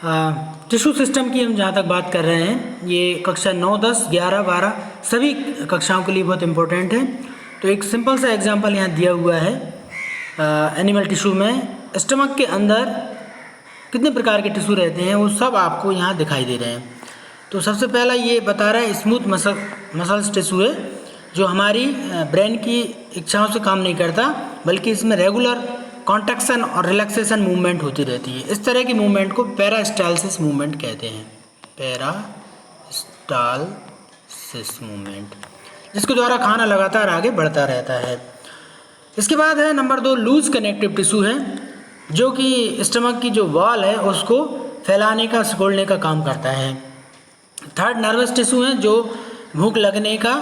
Tissue system की हम जहाँ तक बात कर रहे हैं, ये कक्षा 9, 10, 11, 12 सभी कक्षाओं के लिए बहुत इम्पोर्टेंट है। तो एक सिंपल सा एग्जांपल यहाँ दिया हुआ है। एनिमल टिश्यू में स्टमक के अंदर कितने प्रकार के टिश्यू रहते हैं वो सब आपको यहाँ दिखाई दे रहे हैं। तो सबसे पहला ये बता रहा है स्मूथ मसल्स टिश्यू है, जो हमारी ब्रेन की इच्छाओं से काम नहीं करता, बल्कि इसमें रेगुलर कॉन्ट्रैक्शन और रिलैक्सेशन मूवमेंट होती रहती है। इस तरह की मूवमेंट को पेरास्टाल्सिस मूवमेंट कहते हैं। पेरास्टाल्सिस मूवमेंट, जिसके द्वारा खाना लगातार आगे बढ़ता रहता है। इसके बाद है नंबर 2 लूज कनेक्टिव टिश्यू है, जो कि स्टमक की जो वॉल है उसको फैलाने का, सिकोड़ने का काम करता है। थर्ड नर्वस टिश्यू है, जो भूख लगने का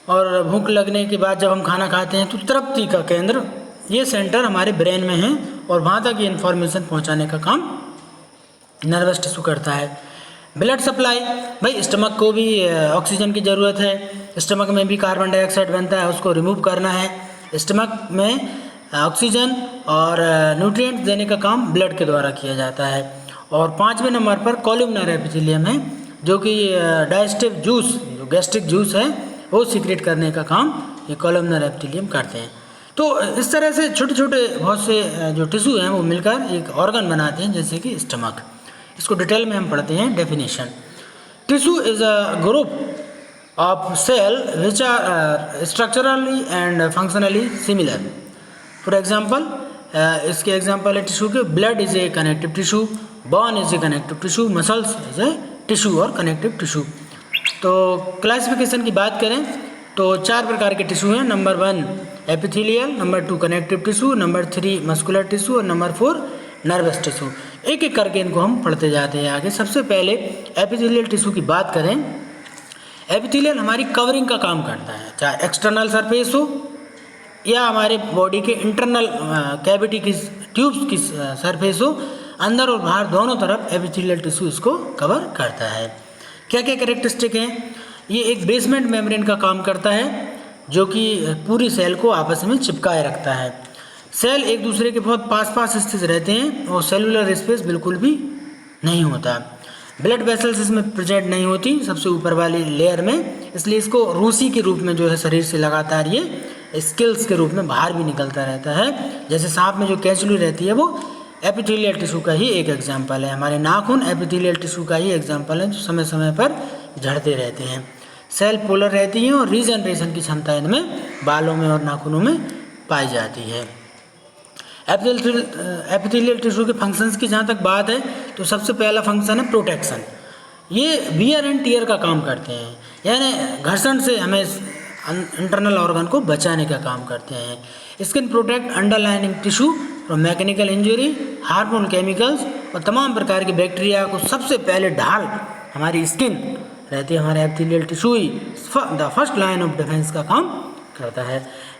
और भूख लगने के बाद जब हम खाना खाते हैं तो तृप्ति का केंद्र, ये सेंटर हमारे ब्रेन में है और वहाँ तक ये इन्फॉर्मेशन पहुँचाने का काम नर्वस टिश्यू करता है। ब्लड सप्लाई, भाई स्टमक को भी ऑक्सीजन की ज़रूरत है, स्टमक में भी कार्बन डाइऑक्साइड बनता है, उसको रिमूव करना है। स्टमक में ऑक्सीजन और न्यूट्रिएंट्स देने का काम ब्लड के द्वारा किया जाता है। और 5वें नंबर पर कॉलमनर एपिथेलियम है, जो कि डाइजेस्टिव जूस, जो गैस्ट्रिक जूस है वो सीक्रेट करने का काम ये कॉलमनर एपिथेलियम करते हैं। तो इस तरह से छोटे छोटे बहुत से जो टिश्यू हैं वो मिलकर एक ऑर्गन बनाते हैं, जैसे कि स्टमक। इसको डिटेल में हम पढ़ते हैं। Definition: tissue is a group of cell which are structurally and functionally similar. For example, इसके एग्जाम्पल है टिश्यू के: blood is a connective tissue, bone is a connective tissue, muscles is a tissue और connective tissue. तो classification की बात करें तो 4 प्रकार के टिश्यू हैं। Number 1 epithelial, number 2 connective tissue, number 3 muscular tissue और नंबर 4 नर्वस टिश्यू। एक एक करके इनको हम पढ़ते जाते हैं आगे। सबसे पहले एपिथेलियल टिश्यू की बात करें। एपिथेलियल हमारी कवरिंग का काम करता है, चाहे एक्सटर्नल सरफेस हो या हमारे बॉडी के इंटरनल कैविटी की ट्यूब्स की सरफेस हो, अंदर और बाहर दोनों तरफ एपिथेलियल टिश्यू इसको कवर करता है। क्या क्या कैरेक्टरिस्टिक हैं? ये एक बेसमेंट मेम्ब्रेन का काम करता है, जो कि पूरी सेल को आपस में चिपकाए रखता है। सेल एक दूसरे के बहुत पास स्थित रहते हैं और सेलुलर स्पेस बिल्कुल भी नहीं होता। ब्लड वेसल्स इसमें प्रेजेंट नहीं होती सबसे ऊपर वाली लेयर में, इसलिए इसको रूसी के रूप में जो है शरीर से लगातार ये स्किल्स के रूप में बाहर भी निकलता रहता है। जैसे सांप में जो कैंचुली रहती है वो एपिथेलियल टिश्यू का ही एक एग्जाम्पल है। हमारे नाखून एपिथेलियल टिश्यू का ही एग्जाम्पल है, जो समय समय पर झड़ते रहते हैं। सेल पोलर रहती हैं और रीजनरेशन की क्षमता इनमें बालों में और नाखूनों में पाई जाती है। एपिथेलियल टिश्यू के फंक्शंस की जहाँ तक बात है तो सबसे पहला फंक्शन है प्रोटेक्शन। ये वियर एंड टियर का काम करते हैं, यानी घर्षण से हमें इंटरनल ऑर्गन को बचाने का काम करते हैं। Skin protect underlining tissue from mechanical injury, harmful chemicals और तमाम प्रकार के बैक्टीरिया को सबसे पहले ढाल हमारी स्किन रहती है। हमारे epithelial tissue he the first line of defence का काम करता है।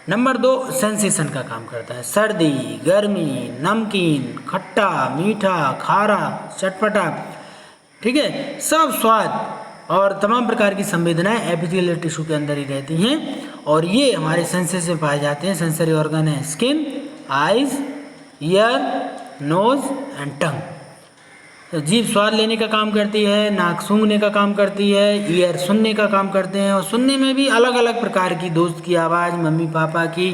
नंबर 2 सेंसेशन का काम करता है। सर्दी, गर्मी, नमकीन, खट्टा, मीठा, खारा, चटपटा, ठीक है, सब स्वाद और तमाम प्रकार की संवेदनाएं एपिथेलियल टिश्यू के अंदर ही रहती हैं और ये हमारे सेंसेस में पाए जाते हैं। सेंसरी ऑर्गन है skin, eyes, ear, nose and tongue. तो जीभ स्वाद लेने का काम करती है, नाक सूंघने का काम करती है, ईयर सुनने का काम करते हैं और सुनने में भी अलग अलग प्रकार की, दोस्त की आवाज़, मम्मी पापा की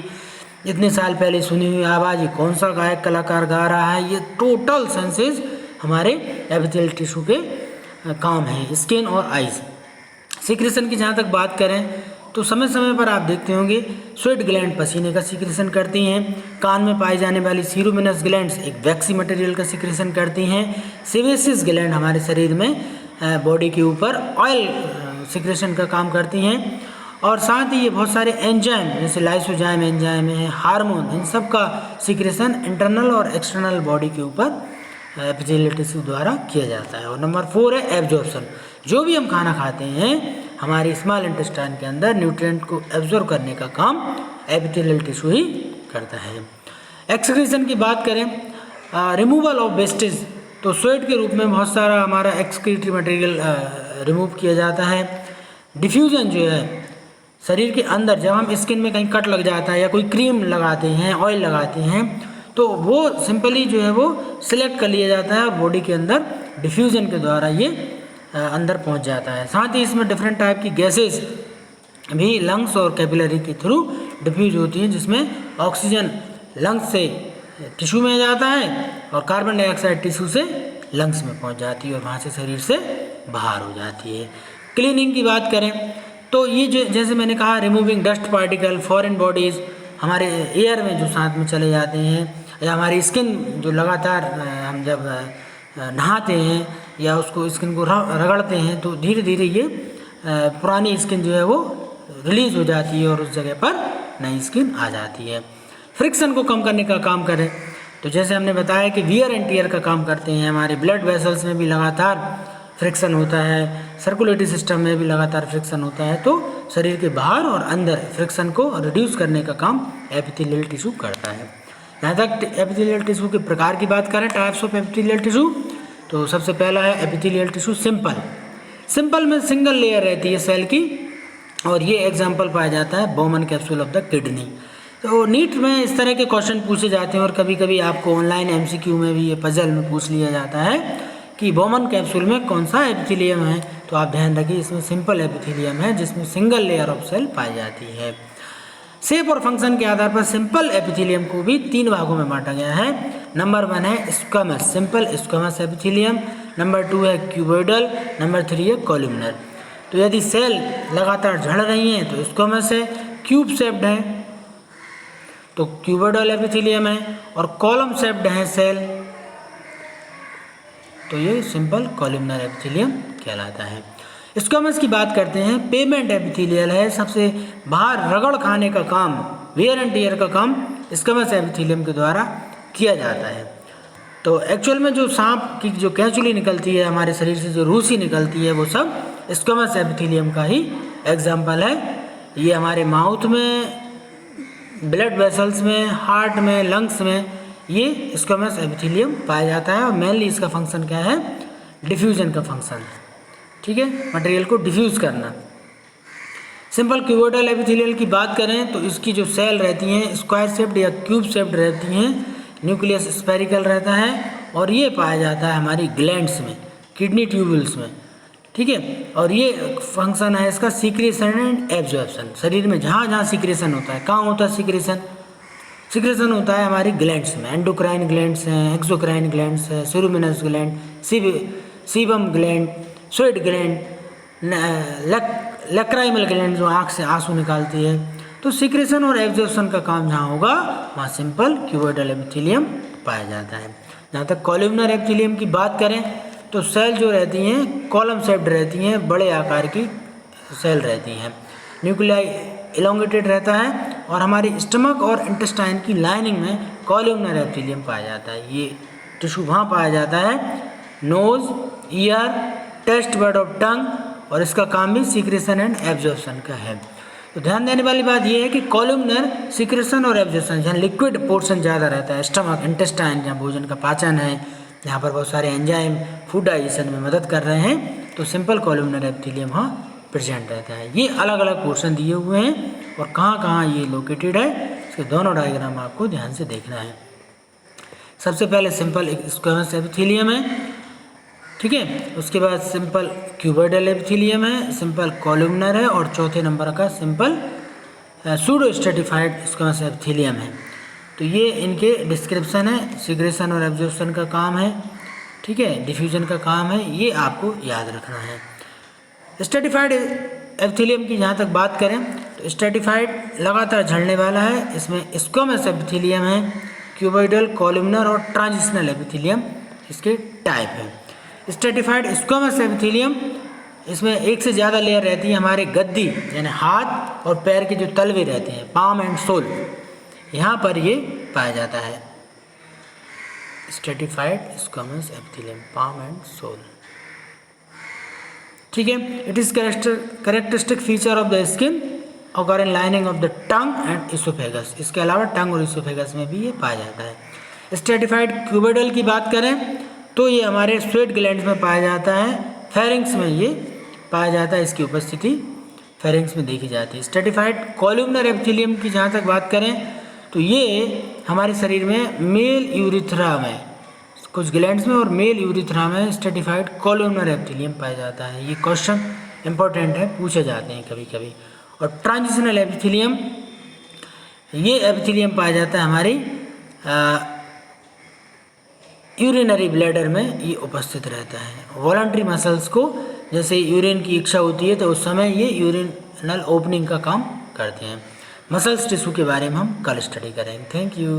इतने साल पहले सुनी हुई आवाज़, ये कौन सा गायक कलाकार गा रहा है, ये टोटल सेंसेस हमारे एपिथेलियल टिश्यू के काम है। स्किन और आइज। सीक्रेशन की जहाँ तक बात करें तो समय समय पर आप देखते होंगे स्वेट ग्लैंड पसीने का सीक्रेशन करती हैं। कान में पाई जाने वाली सीरोमिनस ग्लैंड्स एक वैक्सी मटेरियल का सीक्रेशन करती हैं। सेबेसियस ग्लैंड हमारे शरीर में बॉडी के ऊपर ऑयल सीक्रेशन का काम करती हैं और साथ ही ये बहुत सारे एंजाइम जैसे लाइसोजाइम एंजाइम है, हार्मोन, इन सब का सीक्रेशन इंटरनल और एक्सटर्नल बॉडी के ऊपर एपिथेलियल टिश्यू द्वारा किया जाता है। और नंबर 4 है एब्जॉर्प्शन। जो भी हम खाना खाते हैं हमारे स्मॉल इंटेस्टाइन के अंदर न्यूट्रिएंट को एब्जॉर्ब करने का काम एपिथेलियल टिश्यू ही करता है। एक्सक्रीशन की बात करें, रिमूवल ऑफ वेस्टेज, तो स्वेट के रूप में बहुत सारा हमारा एक्सक्रीटरी मटेरियल रिमूव किया जाता है। डिफ्यूजन जो है शरीर के अंदर, जब हम स्किन में कहीं कट लग जाता है या कोई क्रीम लगाते हैं, ऑयल लगाते हैं, तो वो सिंपली जो है वो सिलेक्ट कर लिया जाता है और बॉडी के अंदर डिफ्यूज़न के द्वारा ये अंदर पहुंच जाता है। साथ ही इसमें डिफरेंट टाइप की गैसेस भी लंग्स और कैपिलरी के थ्रू डिफ्यूज होती हैं, जिसमें ऑक्सीजन लंग्स से टिश्यू में जाता है और कार्बन डाइऑक्साइड टिश्यू से लंग्स में पहुंच जाती है और वहाँ से शरीर से बाहर हो जाती है। क्लीनिंग की बात करें तो ये जो जैसे मैंने कहा, removing dust particle, foreign bodies हमारे एयर में जो साथ में चले जाते हैं, या हमारी स्किन जो लगातार हम जब नहाते हैं या उसको स्किन को रगड़ते हैं तो धीरे धीरे ये पुरानी स्किन जो है वो रिलीज़ हो जाती है और उस जगह पर नई स्किन आ जाती है। फ्रिक्शन को कम करने का काम करें तो जैसे हमने बताया कि वियर एंड टियर का काम करते हैं। हमारे ब्लड वेसल्स में भी लगातार फ्रिक्शन होता है, सर्कुलेटरी सिस्टम में भी लगातार फ्रिक्शन होता है, तो शरीर के बाहर और अंदर फ्रिक्शन को रिड्यूस करने का काम एपिथेलियल टिश्यू करता है। यहाँ तक एपिथेलियल टिश्यू के प्रकार की बात करें, टाइप्स ऑफ एपिथेलियल टिश्यू, तो सबसे पहला है एपिथेलियल टिश्यू सिंपल। सिंपल में सिंगल लेयर रहती है सेल की, और ये एग्जाम्पल पाया जाता है Bowman capsule of the kidney. तो नीट में इस तरह के क्वेश्चन पूछे जाते हैं और कभी कभी आपको ऑनलाइन एमसीक्यू में भी ये पजल में पूछ लिया जाता है कि बोमन कैप्सूल में कौन सा एपिथेलियम है। तो आप ध्यान रखिए, इसमें सिंपल एपिथेलियम है जिसमें सिंगल लेयर ऑफ सेल पाई जाती है। शेप और फंक्शन के आधार पर सिंपल एपिथेलियम को भी 3 भागों में बांटा गया है। नंबर 1 है squamous, simple squamous epithelium. Number 2 है क्यूबॉइडल। नंबर 3 है कॉलमनर। तो यदि सेल लगातार झड़ रही हैं तो स्क्वैमस है, क्यूब शेप्ड है तो क्यूबॉइडल एपिथेलियम है, और कॉलम शेप्ड है सेल तो ये सिंपल कॉलमनर एपिथेलियम कहलाता है। स्क्वैमस की बात करते हैं, पेमेंट एपिथेलियल है, सबसे बाहर रगड़ खाने का काम, वियर एंड टियर का काम स्क्वैमस एपिथेलियम के द्वारा किया जाता है। तो एक्चुअल में जो सांप की जो कैंचुली निकलती है, हमारे शरीर से जो रूसी निकलती है, वो सब स्क्वैमस एपिथेलियम का ही एग्जाम्पल है। ये हमारे माउथ में, ब्लड वेसल्स में, हार्ट में, लंग्स में ये स्क्वैमस एपिथेलियम पाया जाता है और मेनली इसका फंक्शन क्या है, डिफ्यूजन का फंक्शन है। ठीक है, मटेरियल को डिफ्यूज़ करना। सिंपल क्यूबॉइडल एपिथेलियल की बात करें तो इसकी जो सेल रहती हैं स्क्वायर शेप्ड या क्यूब शेप्ड रहती हैं, न्यूक्लियस स्फेरिकल रहता है और ये पाया जाता है हमारी ग्लैंड्स में, किडनी ट्यूबुल्स में। ठीक है, और ये फंक्शन है इसका सीक्रेशन एंड एब्जॉर्प्शन। शरीर में जहाँ जहाँ सीक्रेशन होता है, कहाँ होता है सीक्रेशन? सीक्रेशन होता है हमारी ग्लैंड्स में। एंडोक्राइन ग्लैंड्स हैं, एक्सोक्राइन ग्लैंड्स हैं, ceruminous gland, sebum gland, sweat gland, lacrimal gland जो आँख से आंसू निकालती है। तो सीक्रेशन और एब्जॉर्प्शन का काम जहाँ होगा वहाँ सिंपल क्यूबॉइडल एपिथेलियम पाया जाता है। जहाँ तक कॉलमनर एपिथेलियम की बात करें तो सेल जो रहती हैं कॉलम शेप्ड रहती हैं, बड़े आकार की सेल रहती हैं, न्यूक्लियाई इलोंगेटेड रहता है और हमारी स्टमक और इंटेस्टाइन की लाइनिंग में कॉलमनर एपिथेलियम पाया जाता है। ये टिश्यू वहाँ पाया जाता है nose, ear, taste bud of tongue, और इसका काम भी सीक्रेशन एंड एब्जॉर्प्शन का है। तो ध्यान देने वाली बात यह है कि कॉलमनर सीक्रेशन और एब्जॉर्प्शन, जहाँ लिक्विड पोर्शन ज़्यादा रहता है, स्टमक, इंटेस्टाइन जहाँ भोजन का पाचन है, जहाँ पर बहुत सारे एंजाइम फूड डाइजेशन में मदद कर रहे हैं, तो सिंपल कॉलमनर एपिथेलियम वहाँ प्रेजेंट रहता है। ये अलग अलग पोर्शन दिए हुए हैं और कहाँ कहाँ ये लोकेटेड है, इसके दोनों डायग्राम आपको ध्यान से देखना है। सबसे पहले सिंपल स्क्वैमस एपिथेलियम है, ठीक है, उसके बाद सिंपल क्यूबॉइडल एपिथेलियम है, सिंपल कॉलमनर है और चौथे नंबर का simple pseudo stratified squamous epithelium है। तो ये इनके डिस्क्रिप्शन है, सीक्रेशन और एब्जॉर्प्शन का काम है, ठीक है, डिफ्यूजन का काम है, ये आपको याद रखना है। स्ट्रेटिफाइड एपिथेलियम की जहाँ तक बात करें तो स्ट्रेटिफाइड लगातार झड़ने वाला है, इसमें स्क्वैमस एपिथेलियम है, क्यूबॉइडल, कॉलमनर और ट्रांजिशनल एपिथेलियम इसके टाइप है। स्ट्रेटिफाइड स्क्वैमस एपिथेलियम, इसमें एक से ज़्यादा लेयर रहती है, हमारे गद्दी यानी हाथ और पैर के जो तलवे रहते हैं, पाम एंड सोल, यहाँ पर ये पाया जाता है stratified squamous epithelium, palm and sole. ठीक है, it is characteristic feature of the skin occur in lining of the tongue and oesophagus. इसके अलावा टंग और इसोफेगस में भी ये पाया जाता है। स्ट्रेटिफाइड क्यूबॉइडल की बात करें तो ये हमारे स्वेट ग्लैंड्स में पाया जाता है, फेरिंग्स में ये पाया जाता है, इसकी उपस्थिति फेरिंग्स में देखी जाती है। स्ट्रेटिफाइड कॉलमनर एपिथेलियम की जहाँ तक बात करें तो ये हमारे शरीर में मेल यूरिथ्रा में, कुछ ग्लैंड्स में और मेल यूरिथ्रा में स्ट्रेटिफाइड कोलुमनर एपिथेलियम पाया जाता है। ये क्वेश्चन इंपॉर्टेंट है, पूछे जाते हैं कभी कभी। और ट्रांजिशनल एपिथेलियम, ये एपिथेलियम पाया जाता है हमारी यूरिनरी ब्लैडर में, ये उपस्थित रहता है। वॉलंटरी मसल्स को जैसे यूरिन की इच्छा होती है तो उस समय ये यूरिनल ओपनिंग का काम करते हैं। मसल्स टिश्यू के बारे में हम कल स्टडी करेंगे। Thank you.